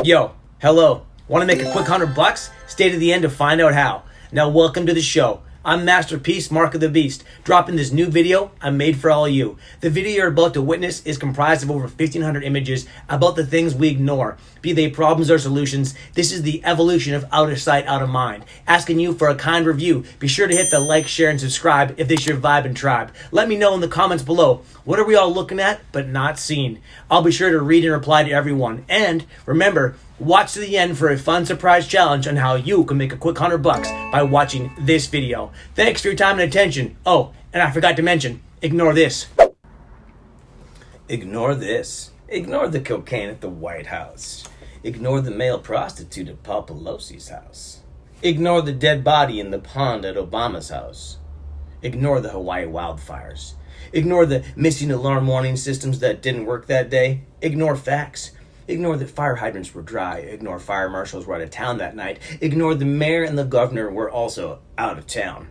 Yo, hello. Want to make a quick $100? Stay to the end to find out how. Now welcome to the show. I'm Masterpeace, Mark of the Beast, dropping this new video I made for all you. The video you're about to witness is comprised of over 1,500 images about the things we ignore, be they problems or solutions. This is the evolution of out of sight, out of mind. Asking you for a kind review. Be sure to hit the like, share, and subscribe if this your vibe and tribe. Let me know in the comments below, what are we all looking at but not seeing? I'll be sure to read and reply to everyone. And remember, watch to the end for a fun surprise challenge on how you can make a quick $100 by watching this video. Thanks for your time and attention. Oh, and I forgot to mention, ignore this. Ignore this. Ignore the cocaine at the White House. Ignore the male prostitute at Paul Pelosi's house. Ignore the dead body in the pond at Obama's house. Ignore the Hawaii wildfires. Ignore the missing alarm warning systems that didn't work that day. Ignore facts. Ignore that fire hydrants were dry. Ignore fire marshals were out of town that night. Ignore the mayor and the governor were also out of town.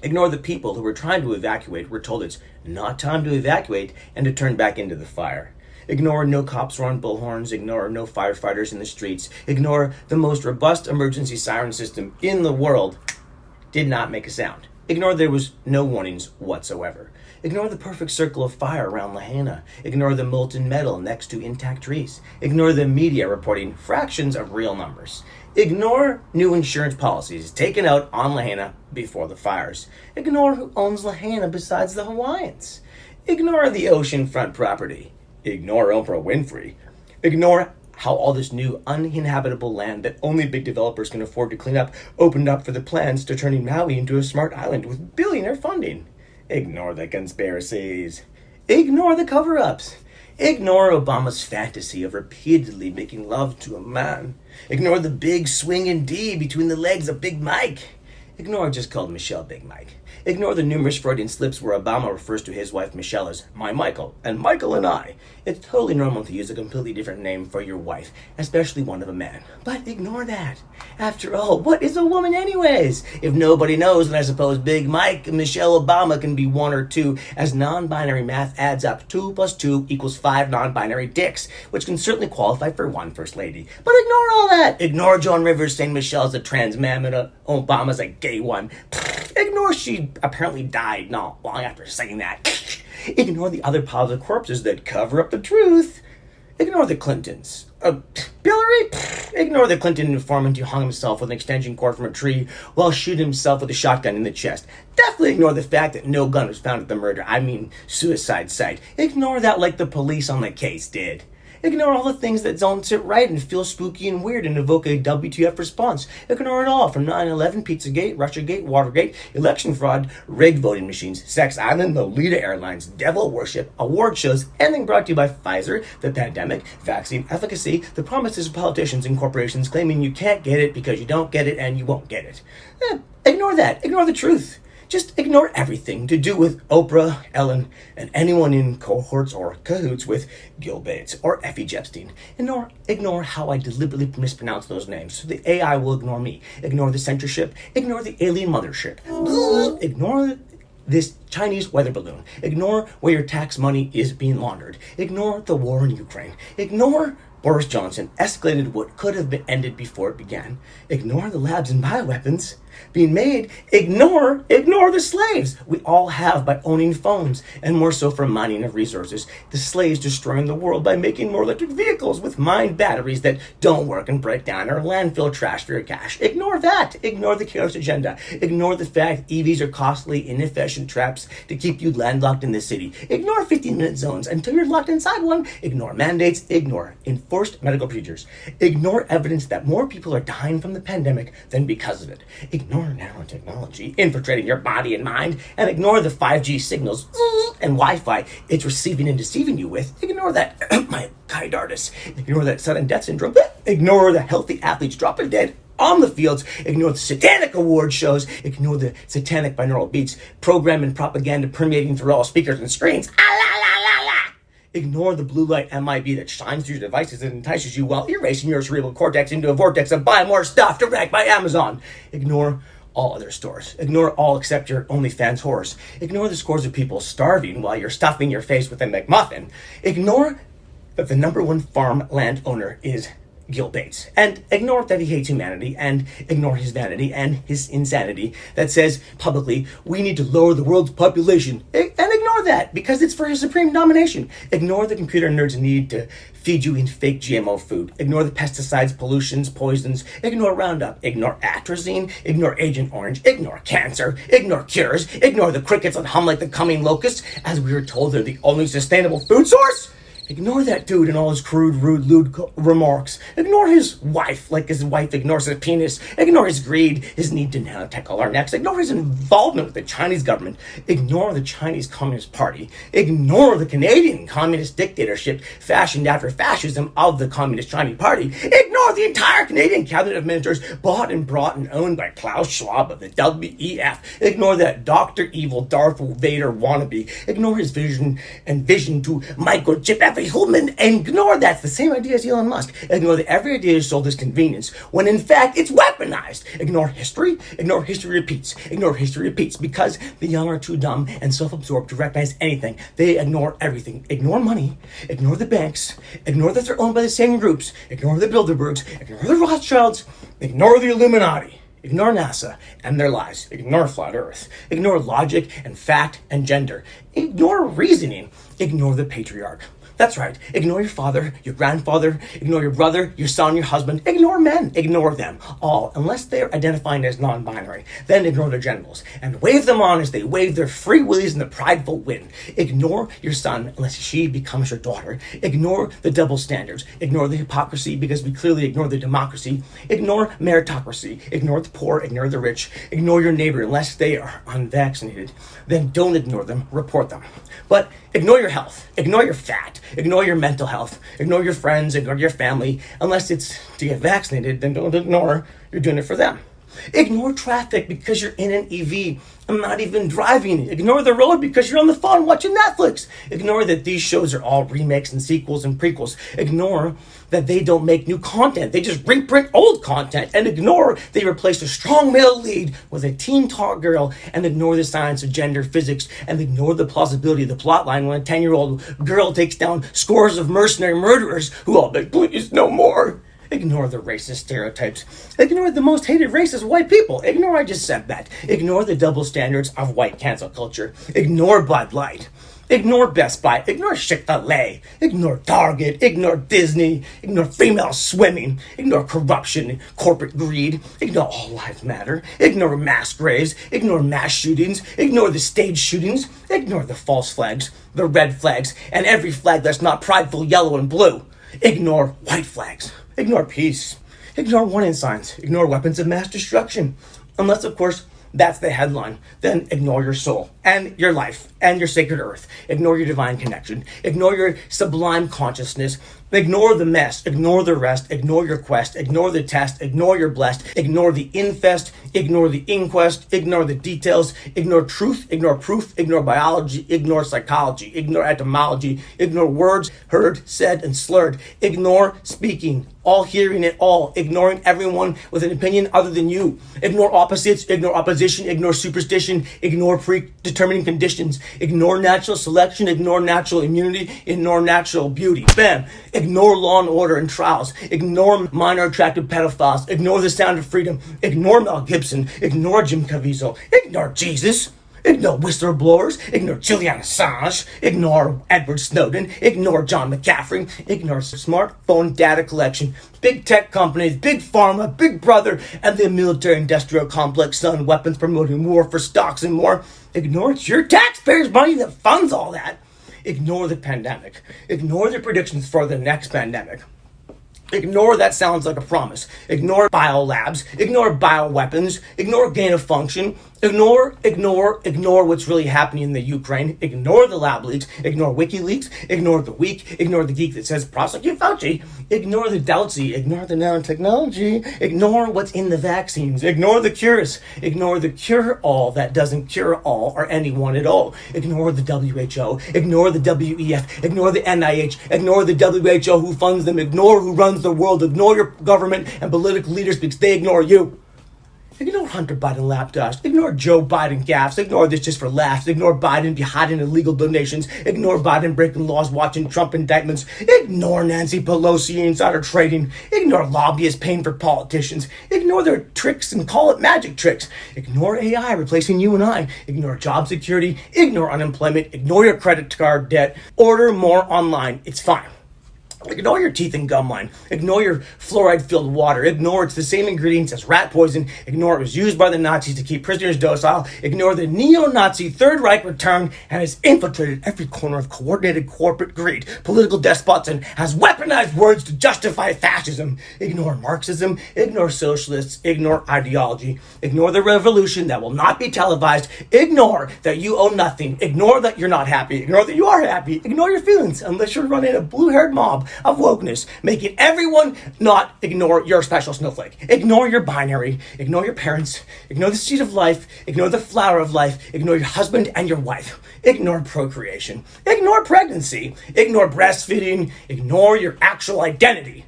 Ignore the people who were trying to evacuate were told it's not time to evacuate and to turn back into the fire. Ignore no cops were on bullhorns. Ignore no firefighters in the streets. Ignore the most robust emergency siren system in the world did not make a sound. Ignore there was no warnings whatsoever. Ignore the perfect circle of fire around Lahaina. Ignore the molten metal next to intact trees. Ignore the media reporting fractions of real numbers. Ignore new insurance policies taken out on Lahaina before the fires. Ignore who owns Lahaina besides the Hawaiians. Ignore the oceanfront property. Ignore Oprah Winfrey. Ignore how all this new uninhabitable land that only big developers can afford to clean up opened up for the plans to turning Maui into a smart island with billionaire funding. Ignore the conspiracies. Ignore the cover-ups. Ignore Obama's fantasy of repeatedly making love to a man. Ignore the big swinging D between the legs of Big Mike. Ignore I just called Michelle Big Mike. Ignore the numerous Freudian slips where Obama refers to his wife Michelle as my Michael and Michael and I. It's totally normal to use a completely different name for your wife, especially one of a man. But ignore that. After all, what is a woman anyways? If nobody knows, then I suppose Big Mike and Michelle Obama can be one or two, as non-binary math adds up. 2 + 2 = 5 non-binary dicks, which can certainly qualify for one first lady. But ignore all that. Ignore Joan Rivers saying Michelle's a trans man and Obama's a gay one. Ignore she apparently died not long after saying that. Ignore the other piles of corpses that cover up the truth. Ignore the Clintons. Hillary? Ignore the Clinton informant who hung himself with an extension cord from a tree while shooting himself with a shotgun in the chest. Definitely ignore the fact that no gun was found at the murder. Suicide site. Ignore that like the police on the case did. Ignore all the things that don't sit right and feel spooky and weird and evoke a WTF response. Ignore it all, from 9/11, Pizzagate, Russiagate, Watergate, election fraud, rigged voting machines, Sex Island, Lolita Airlines, devil worship, award shows, anything brought to you by Pfizer, the pandemic, vaccine efficacy, the promises of politicians and corporations claiming you can't get it because you don't get it and you won't get it. Ignore that. Ignore the truth. Just ignore everything to do with Oprah, Ellen, and anyone in cohorts or cahoots with Gil Bates or Effie Jepstein. Ignore how I deliberately mispronounce those names so the AI will ignore me. Ignore the censorship. Ignore the alien mothership. Ignore this Chinese weather balloon. Ignore where your tax money is being laundered. Ignore the war in Ukraine. Ignore Boris Johnson escalated what could have been ended before it began. Ignore the labs and bioweapons being made. Ignore the slaves we all have by owning phones, and more so for mining of resources. The slaves destroying the world by making more electric vehicles with mined batteries that don't work and break down, or landfill trash for your cash. Ignore that. Ignore the chaos agenda. Ignore the fact EVs are costly, inefficient traps to keep you landlocked in the city. Ignore 15-minute zones until you're locked inside one. Ignore mandates. Ignore enforced medical procedures. Ignore evidence that more people are dying from the pandemic than because of it. Ignore nanotechnology infiltrating your body and mind, and ignore the 5G signals and Wi-Fi it's receiving and deceiving you with. Ignore that myocarditis. Ignore that sudden death syndrome. Ignore the healthy athletes dropping dead on the fields. Ignore the satanic award shows. Ignore the satanic binaural beats, program and propaganda permeating through all speakers and screens. Ignore the blue light MIB that shines through your devices and entices you while erasing your cerebral cortex into a vortex of buy more stuff direct by Amazon. Ignore all other stores. Ignore all except your OnlyFans whores. Ignore the scores of people starving while you're stuffing your face with a McMuffin. Ignore that the #1 farm land owner is Gil Bates, and ignore that he hates humanity, and ignore his vanity and his insanity that says publicly, we need to lower the world's population, and ignore that because it's for his supreme domination. Ignore the computer nerds' need to feed you in fake GMO food. Ignore the pesticides, pollutions, poisons. Ignore Roundup. Ignore atrazine. Ignore Agent Orange. Ignore cancer. Ignore cures. Ignore the crickets that hum like the coming locusts, as we were told they're the only sustainable food source. Ignore that dude and all his crude, rude, lewd remarks. Ignore his wife like his wife ignores his penis. Ignore his greed, his need to nanotech our necks. Ignore his involvement with the Chinese government. Ignore the Chinese Communist Party. Ignore the Canadian communist dictatorship fashioned after fascism of the Communist Chinese Party. Ignore the entire Canadian cabinet of ministers bought and brought and owned by Klaus Schwab of the WEF. Ignore that Dr. Evil Darth Vader wannabe. Ignore his vision to microchip every human. Ignore that's the same idea as Elon Musk. Ignore that every idea is sold as convenience when in fact it's weaponized. Ignore history. Ignore history repeats. Ignore history repeats because the young are too dumb and self-absorbed to recognize anything. They ignore everything. Ignore money. Ignore the banks. Ignore that they're owned by the same groups. Ignore the Bilderbergs. Ignore the Rothschilds. Ignore the Illuminati. Ignore NASA and their lies. Ignore flat Earth. Ignore logic and fact and gender. Ignore reasoning. Ignore the patriarch. That's right. Ignore your father, your grandfather, ignore your brother, your son, your husband. Ignore men. Ignore them all, unless they're identifying as non-binary. Then ignore their genitals and wave them on as they wave their free willies in the prideful wind. Ignore your son unless she becomes your daughter. Ignore the double standards. Ignore the hypocrisy because we clearly ignore the democracy. Ignore meritocracy. Ignore the poor. Ignore the rich. Ignore your neighbor unless they are unvaccinated. Then don't ignore them. Report them. But ignore your health. Ignore your fat. Ignore your mental health. Ignore your friends. Ignore your family. Unless it's to get vaccinated, then don't ignore. You're doing it for them. Ignore traffic because you're in an EV and not even driving. Ignore the road because you're on the phone watching Netflix. Ignore that these shows are all remakes and sequels and prequels. Ignore that they don't make new content. They just reprint old content. And ignore they replaced a strong male lead with a teen taught girl. And ignore the science of gender physics. And ignore the plausibility of the plotline when a 10-year-old girl takes down scores of mercenary murderers who all beg, please, no more. Ignore the racist stereotypes. Ignore the most hated race is white people. Ignore I just said that. Ignore the double standards of white cancel culture. Ignore Bud Light. Ignore Best Buy. Ignore Chick-fil-A. Ignore Target. Ignore Disney. Ignore female swimming. Ignore corruption, corporate greed. Ignore All Lives Matter. Ignore mass graves. Ignore mass shootings. Ignore the stage shootings. Ignore the false flags, the red flags, and every flag that's not prideful yellow and blue. Ignore white flags. Ignore peace. Ignore warning signs. Ignore weapons of mass destruction. Unless, of course, that's the headline. Then ignore your soul and your life and your sacred earth. Ignore your divine connection. Ignore your sublime consciousness. Ignore the mess. Ignore the rest. Ignore your quest. Ignore the test. Ignore your blessed. Ignore the infest. Ignore the inquest. Ignore the details. Ignore truth. Ignore proof. Ignore biology. Ignore psychology. Ignore etymology. Ignore words heard, said, and slurred. Ignore speaking. All hearing it all. Ignoring everyone with an opinion other than you. Ignore opposites. Ignore opposition. Ignore superstition. Ignore predetermining conditions. Ignore natural selection. Ignore natural immunity. Ignore natural beauty. Bam. Ignore Law and Order and trials. Ignore minor attractive pedophiles. Ignore The Sound of Freedom. Ignore Mel Gibson. Ignore Jim Caviezel. Ignore Jesus. Ignore whistleblowers. Ignore Julian Assange. Ignore Edward Snowden. Ignore John McCaffrey. Ignore smartphone data collection. Big tech companies, big pharma, big brother, and the military-industrial complex selling weapons, promoting war for stocks and more. Ignore it's your taxpayers' money that funds all that. Ignore the pandemic. Ignore the predictions for the next pandemic. Ignore that sounds like a promise. Ignore biolabs. Ignore bioweapons. Ignore gain of function. Ignore what's really happening in the Ukraine. Ignore the lab leaks. Ignore WikiLeaks. Ignore the weak. Ignore the geek that says prosecute Fauci. Ignore the doubtsy. Ignore the nanotechnology. Ignore what's in the vaccines. Ignore the cures. Ignore the cure-all that doesn't cure all or anyone at all. Ignore the WHO. Ignore the WEF. Ignore the NIH. Ignore the WHO who funds them. Ignore who runs the world. Ignore your government and political leaders because they ignore you. Ignore Hunter Biden lap dust. Ignore Joe Biden gaffes. Ignore this just for laughs. Ignore Biden hiding illegal donations. Ignore Biden breaking laws, watching Trump indictments. Ignore Nancy Pelosi insider trading. Ignore lobbyists paying for politicians. Ignore their tricks and call it magic tricks. Ignore AI replacing you and I. Ignore job security. Ignore unemployment. Ignore your credit card debt. Order more online. It's fine. Ignore your teeth and gum line. Ignore your fluoride-filled water. Ignore it's the same ingredients as rat poison. Ignore it was used by the Nazis to keep prisoners docile. Ignore the neo-Nazi Third Reich returned and has infiltrated every corner of coordinated corporate greed, political despots, and has weaponized words to justify fascism. Ignore Marxism. Ignore socialists. Ignore ideology. Ignore the revolution that will not be televised. Ignore that you owe nothing. Ignore that you're not happy. Ignore that you are happy. Ignore your feelings unless you're running a blue-haired mob of wokeness, making everyone not ignore your special snowflake. Ignore your binary. Ignore your parents. Ignore the seed of life. Ignore the flower of life. Ignore your husband and your wife. Ignore procreation. Ignore pregnancy. Ignore breastfeeding. Ignore your actual identity.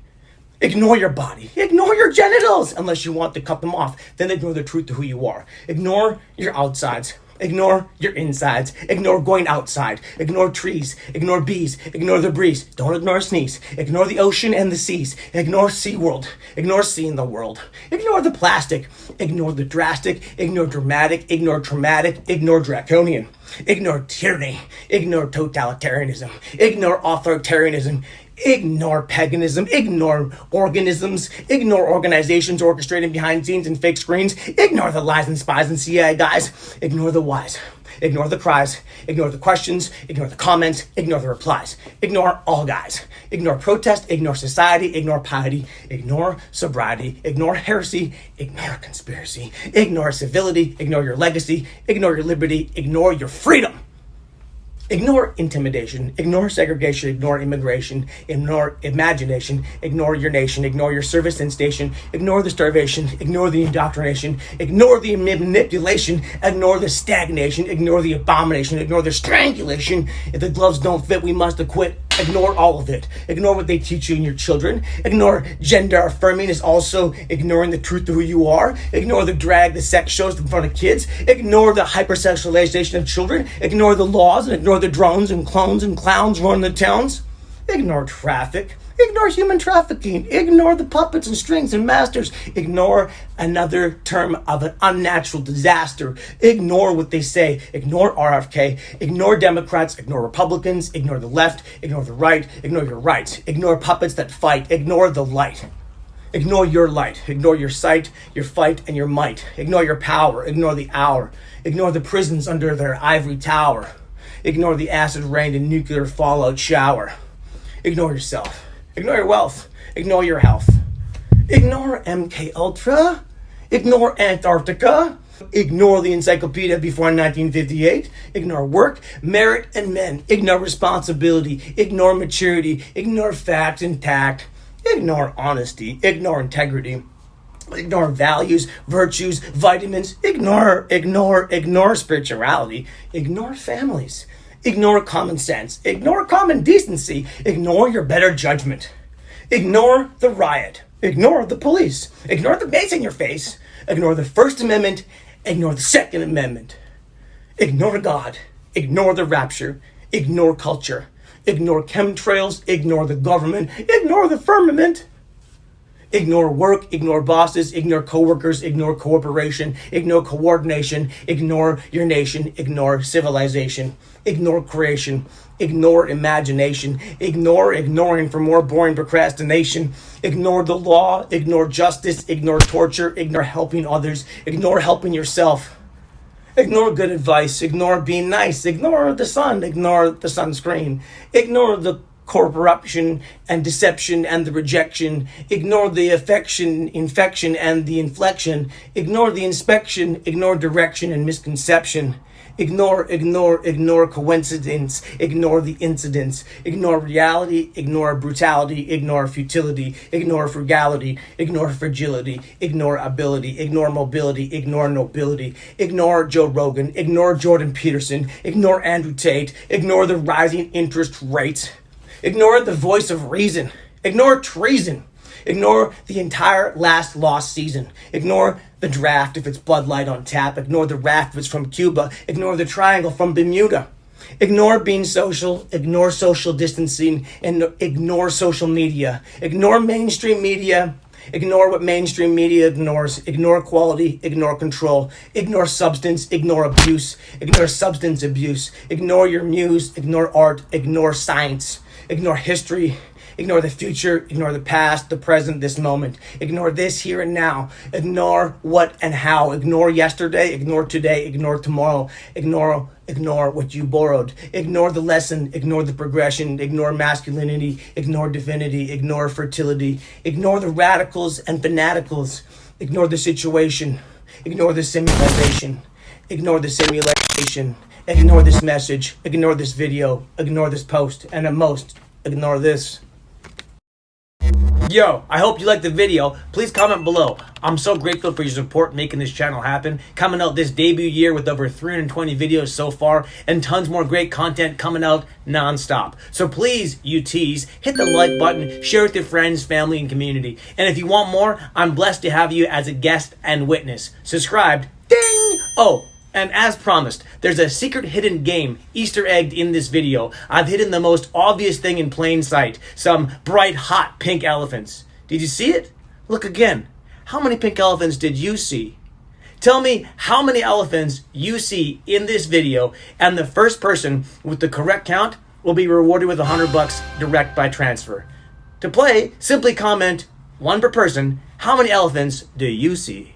Ignore your body. Ignore your genitals unless you want to cut them off. Then ignore the truth of who you are. Ignore your outsides. Ignore your insides. Ignore going outside. Ignore trees. Ignore bees. Ignore the breeze. Don't ignore a sneeze. Ignore the ocean and the seas. Ignore SeaWorld. Ignore seeing the world. Ignore the plastic. Ignore the drastic. Ignore dramatic. Ignore traumatic. Ignore draconian. Ignore tyranny. Ignore totalitarianism. Ignore authoritarianism. Ignore paganism, ignore organisms, ignore organizations orchestrating behind scenes and fake screens, ignore the lies and spies and CIA guys, ignore the whys, ignore the cries, ignore the questions, ignore the comments, ignore the replies, ignore all guys, ignore protest, ignore society, ignore piety, ignore sobriety, ignore heresy, ignore conspiracy, ignore civility, ignore your legacy, ignore your liberty, ignore your freedom. Ignore intimidation, ignore segregation, ignore immigration, ignore imagination, ignore your nation, ignore your service and station, ignore the starvation, ignore the indoctrination, ignore the manipulation, ignore the stagnation, ignore the abomination, ignore the strangulation. If the gloves don't fit, we must acquit. Ignore all of it. Ignore what they teach you and your children. Ignore gender affirming is also ignoring the truth of who you are. Ignore the drag, the sex shows in front of kids. Ignore the hypersexualization of children. Ignore the laws and ignore the drones and clones and clowns running the towns. Ignore traffic. Ignore human trafficking. Ignore the puppets and strings and masters. Ignore another term of an unnatural disaster. Ignore what they say. Ignore RFK. Ignore Democrats. Ignore Republicans. Ignore the left. Ignore the right. Ignore your rights. Ignore puppets that fight. Ignore the light. Ignore your light. Ignore your sight, your fight, and your might. Ignore your power. Ignore the hour. Ignore the prisons under their ivory tower. Ignore the acid rain and nuclear fallout shower. Ignore yourself. Ignore your wealth. Ignore your health. Ignore MK Ultra. Ignore Antarctica. Ignore the encyclopedia before 1958. Ignore work, merit, and men. Ignore responsibility. Ignore maturity. Ignore facts and tact. Ignore honesty. Ignore integrity. Ignore values, virtues, vitamins. Ignore spirituality. Ignore families. Ignore common sense. Ignore common decency. Ignore your better judgment. Ignore the riot. Ignore the police. Ignore the mace in your face. Ignore the First Amendment. Ignore the Second Amendment. Ignore God. Ignore the rapture. Ignore culture. Ignore chemtrails. Ignore the government. Ignore the firmament. Ignore work, ignore bosses, ignore coworkers, ignore cooperation, ignore coordination, ignore your nation, ignore civilization, ignore creation, ignore imagination, ignore ignoring for more boring procrastination, ignore the law, ignore justice, ignore torture, ignore helping others, ignore helping yourself, ignore good advice, ignore being nice, ignore the sun, ignore the sunscreen, ignore the corruption and deception and the rejection, ignore the affection, infection and the inflection, ignore the inspection, ignore direction and misconception, ignore coincidence, ignore the incidents, ignore reality, ignore brutality, ignore futility, ignore frugality, ignore fragility, ignore ability, ignore mobility, ignore nobility, ignore Joe Rogan, ignore Jordan Peterson, ignore Andrew Tate, ignore the rising interest rates, ignore the voice of reason. Ignore treason. Ignore the entire last lost season. Ignore the draft if it's Bud Light on tap. Ignore the raft if it's from Cuba. Ignore the triangle from Bermuda. Ignore being social. Ignore social distancing. And ignore social media. Ignore mainstream media. Ignore what mainstream media ignores. Ignore quality. Ignore control. Ignore substance. Ignore abuse. Ignore substance abuse. Ignore your muse. Ignore art. Ignore science. Ignore history. Ignore the future. Ignore the past, the present, this moment. Ignore this here and now. Ignore what and how. Ignore yesterday. Ignore today. Ignore tomorrow. Ignore what you borrowed. Ignore the lesson. Ignore the progression. Ignore masculinity. Ignore divinity. Ignore fertility. Ignore the radicals and fanaticals. Ignore the situation. Ignore the simulation. Ignore the simulation. Ignore this message. Ignore this video. Ignore this post. And at most, ignore this. Yo, I hope you liked the video. Please comment below. I'm so grateful for your support making this channel happen. Coming out this debut year with over 320 videos so far and tons more great content coming out non-stop. So please, UTs, hit the like button, share with your friends, family, and community. And if you want more, I'm blessed to have you as a guest and witness. Subscribed. Ding! Oh, and as promised, there's a secret hidden game Easter egged in this video. I've hidden the most obvious thing in plain sight. Some bright, hot pink elephants. Did you see it? Look again. How many pink elephants did you see? Tell me how many elephants you see in this video, and the first person with the correct count will be rewarded with $100 direct by transfer. To play, simply comment, one per person, how many elephants do you see?